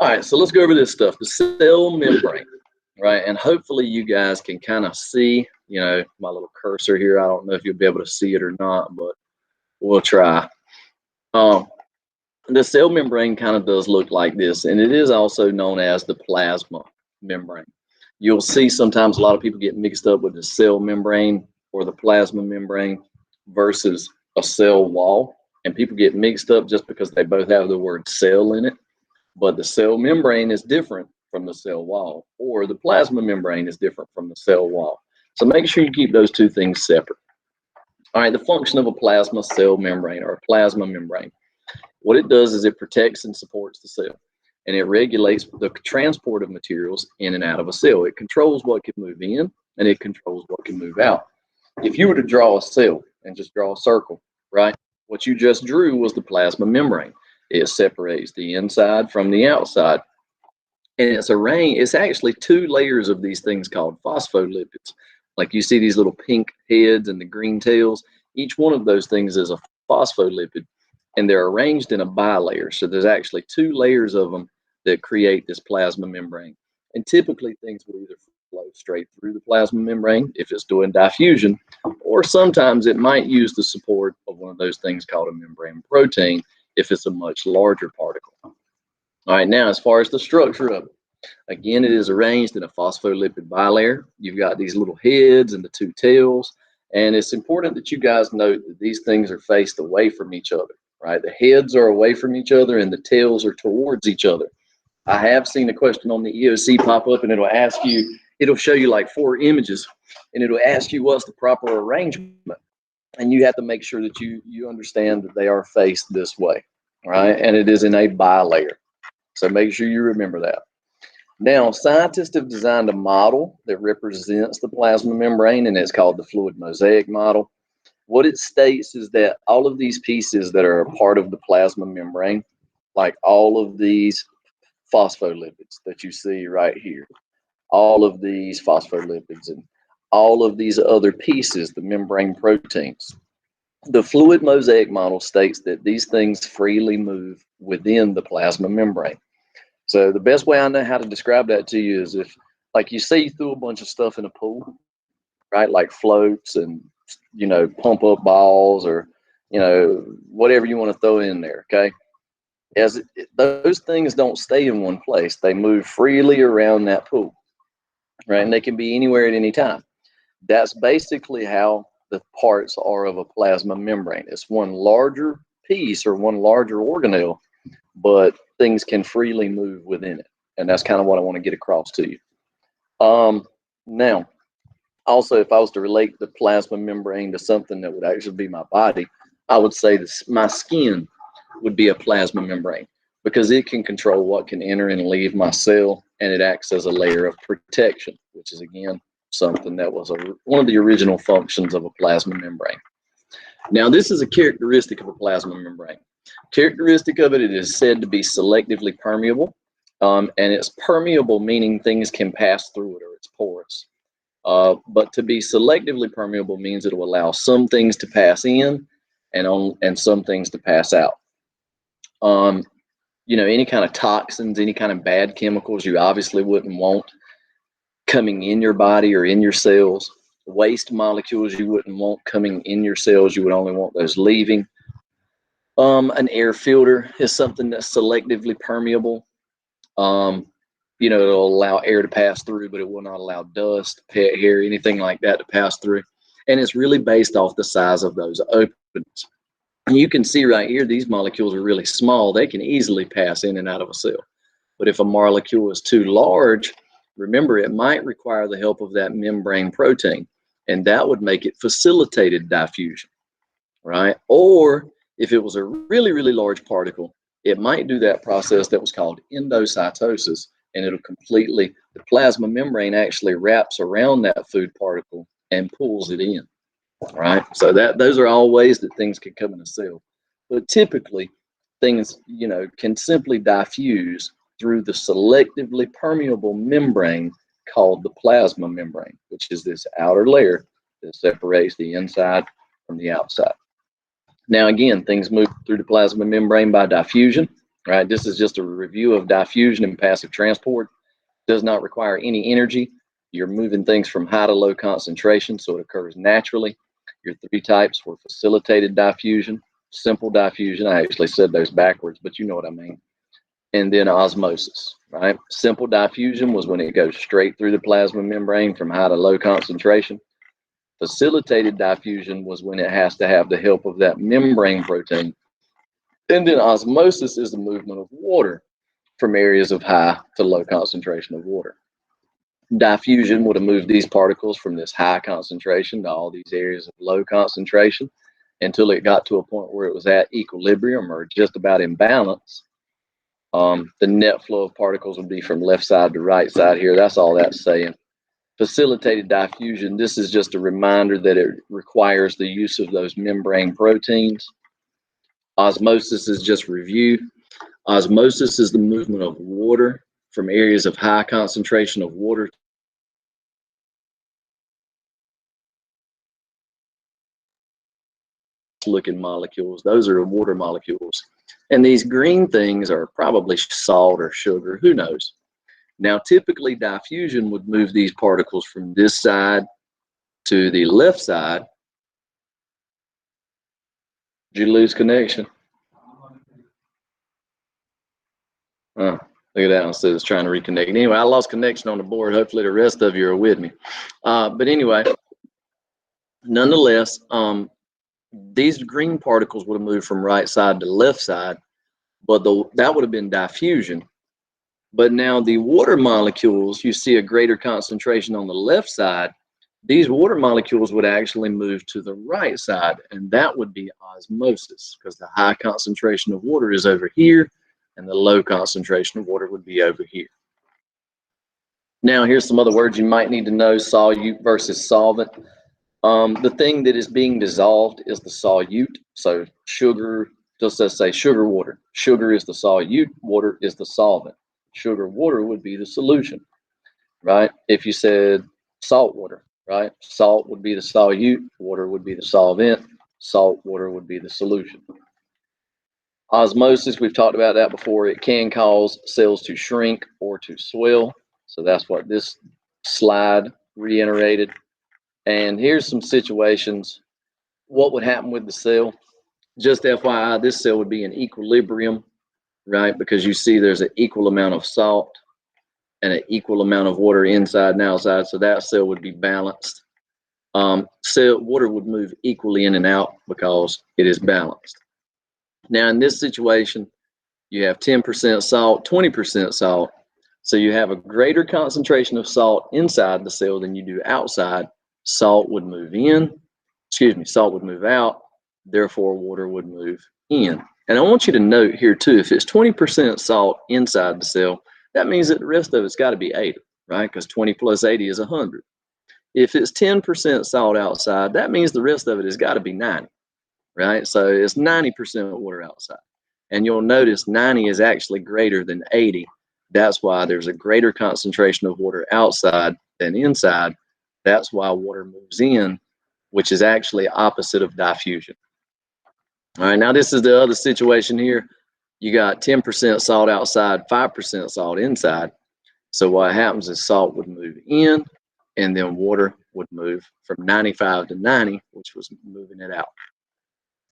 All right, so let's go over this stuff, the cell membrane, right? And hopefully you guys can kind of see, my little cursor here. I don't know if you'll be able to see it or not, but we'll try. Um, the cell membrane kind of does look like this, and it is also known as the plasma membrane. You'll see sometimes a lot of people get mixed up with the cell membrane or the plasma membrane versus a cell wall, and people get mixed up just because they both have the word cell in it. But the cell membrane is different from the cell wall, or the plasma membrane is different from the cell wall. So make sure you keep those two things separate. All right, the function of a plasma cell membrane or a plasma membrane. What it does is it protects and supports the cell, and it regulates the transport of materials in and out of a cell. It controls what can move in, and it controls what can move out. If you were to draw a cell and just draw a circle, right? What you just drew was the plasma membrane. It separates the inside from the outside. And it's actually two layers of these things called phospholipids. Like you see these little pink heads and the green tails. Each one of those things is a phospholipid, and they're arranged in a bilayer. So there's actually two layers of them that create this plasma membrane. And typically things will either flow straight through the plasma membrane if it's doing diffusion, or sometimes it might use the support of one of those things called a membrane protein if it's a much larger particle. All right, now as far as the structure of it, again, it is arranged in a phospholipid bilayer. You've got these little heads and the two tails, and it's important that you guys note that these things are faced away from each other, right? The heads are away from each other and the tails are towards each other. I have seen a question on the EOC pop up, and it'll show you like 4 images, and it'll ask you what's the proper arrangement. And you have to make sure that you understand that they are faced this way, right? And it is in a bilayer. So make sure you remember that. Now, scientists have designed a model that represents the plasma membrane, and it's called the fluid mosaic model. What it states is that all of these pieces that are a part of the plasma membrane, like all of these phospholipids that you see right here, all of these phospholipids and all of these other pieces, the membrane proteins. The fluid mosaic model states that these things freely move within the plasma membrane. So the best way I know how to describe that to you is if, like, you see through a bunch of stuff in a pool, right? Like floats and, pump up balls or, whatever you want to throw in there, okay? Those things don't stay in one place. They move freely around that pool, right? And they can be anywhere at any time. That's basically how the parts are of a plasma membrane. It's one larger piece or one larger organelle, but things can freely move within it. And that's kind of what I want to get across to you. Now, also, if I was to relate the plasma membrane to something that would actually be my body, I would say my skin would be a plasma membrane because it can control what can enter and leave my cell, and it acts as a layer of protection, which is, again, something that was one of the original functions of a plasma membrane. Now, this is a characteristic of a plasma membrane. Characteristic of it is said to be selectively permeable, and it's permeable meaning things can pass through it or it's porous. But to be selectively permeable means it will allow some things to pass in and some things to pass out. Any kind of toxins, any kind of bad chemicals you obviously wouldn't want coming in your body or in your cells. Waste molecules you wouldn't want coming in your cells. You would only want those leaving. An air filter is something that's selectively permeable. It'll allow air to pass through, but it will not allow dust, pet hair, anything like that to pass through. And it's really based off the size of those openings. And you can see right here, these molecules are really small. They can easily pass in and out of a cell. But if a molecule is too large, remember, it might require the help of that membrane protein, and that would make it facilitated diffusion, right? Or if it was a really, really large particle, it might do that process that was called endocytosis, and the plasma membrane actually wraps around that food particle and pulls it in, right? So those are all ways that things can come in a cell. But typically, things, can simply diffuse through the selectively permeable membrane called the plasma membrane, which is this outer layer that separates the inside from the outside. Now, again, things move through the plasma membrane by diffusion, right? This is just a review of diffusion and passive transport. Does not require any energy. You're moving things from high to low concentration, so it occurs naturally. Your three types were facilitated diffusion, simple diffusion. I actually said those backwards, but you know what I mean. And then osmosis, right? Simple diffusion was when it goes straight through the plasma membrane from high to low concentration. Facilitated diffusion was when it has to have the help of that membrane protein. And then osmosis is the movement of water from areas of high to low concentration of water. Diffusion would have moved these particles from this high concentration to all these areas of low concentration until it got to a point where it was at equilibrium or just about in balance. The net flow of particles would be from left side to right side here. That's all that's saying. Facilitated diffusion, this is just a reminder that it requires the use of those membrane proteins. Osmosis is just review. Osmosis is the movement of water from areas of high concentration of water looking molecules. Those are water molecules. And these green things are probably salt or sugar, who knows? Now, typically diffusion would move these particles from this side to the left side. Did you lose connection? Oh, look at that one, says it's trying to reconnect. Anyway, I lost connection on the board. Hopefully the rest of you are with me. But anyway, nonetheless, these green particles would have moved from right side to left side, but that would have been diffusion. But now the water molecules, you see a greater concentration on the left side. These water molecules would actually move to the right side, and that would be osmosis, because the high concentration of water is over here, and the low concentration of water would be over here. Now, here's some other words you might need to know: solute versus solvent. The thing that is being dissolved is the solute. So sugar, just let's say sugar water. Sugar is the solute, water is the solvent. Sugar water would be the solution, right? If you said salt water, right? Salt would be the solute, water would be the solvent, salt water would be the solution. Osmosis, we've talked about that before. It can cause cells to shrink or to swell. So that's what this slide reiterated. And here's some situations. What would happen with the cell? Just FYI, this cell would be in equilibrium, right? Because you see there's an equal amount of salt and an equal amount of water inside and outside. So that cell would be balanced. Water would move equally in and out because it is balanced. Now, in this situation, you have 10% salt, 20% salt. So you have a greater concentration of salt inside the cell than you do outside. Salt would move in, salt would move out, therefore water would move in. And I want you to note here too, if it's 20% salt inside the cell, that means that the rest of it's got to be 80, right? Because 20 plus 80 is 100. If it's 10% salt outside, that means the rest of it has got to be 90, right? So it's 90% water outside. And you'll notice 90 is actually greater than 80. That's why there's a greater concentration of water outside than inside. That's why water moves in, which is actually opposite of diffusion. All right, now this is the other situation here. You got 10% salt outside, 5% salt inside. So what happens is salt would move in, and then water would move from 95 to 90, which was moving it out.